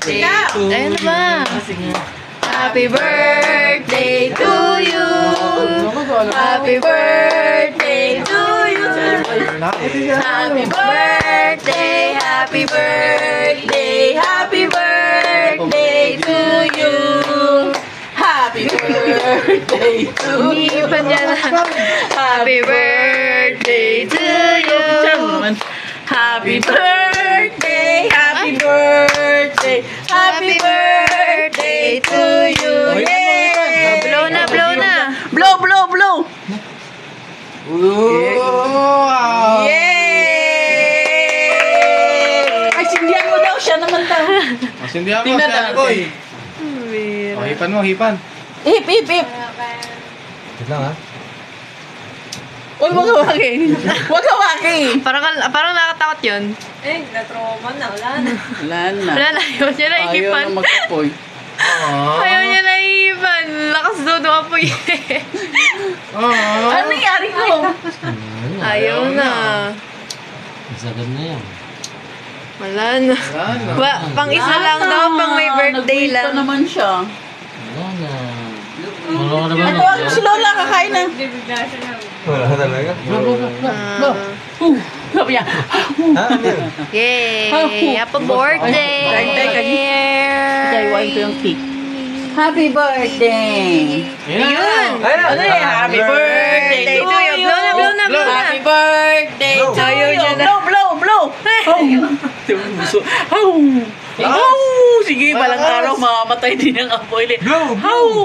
birthday. Ayun na ba? Happy birthday to you. Happy birthday to you. Happy birthday, happy birthday, happy birthday to you. Happy birthday to you. Happy birthday to you. Happy birthday, happy birthday, happy birthday to you. Yay! Blow na, blow na. Blow, blow, blow. Yay! Ay, sindihan mo daw. Siya naman daw. Sindihan mo siya. Koy. Hipan mo, hipan. Hip, hip, hip. Wait lang ha. Uy, wag hawaki. Wag hawaki. Parang nakatakot yun. Eh, na-trauma na. Wala na. Wala na. Wala na. Ayaw niya na ihipan. Ayaw na magkapoy. Ayaw niya na ihipan. Lakas doon ng apoy. Ano nangyari ko? Ayaw na. Sagad na yan. Wala na. Pang isa lang daw. Pang may birthday Nag-wait lang. pa naman siya. Wala na. Wala ka naman. Ito, si Lola kakain na. Wala talaga. Sabi niya. Yay! Happy birthday! Daywain ko yung cake. Happy birthday! Ayun! Ano yan? Happy birthday to you! Blow na, blow na, blow na! Happy birthday to Ayaw you! niya na. Blow, blow, blow! Sige, balang araw mamamatay din ang apoy. Blow!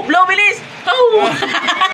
Blow, bilis!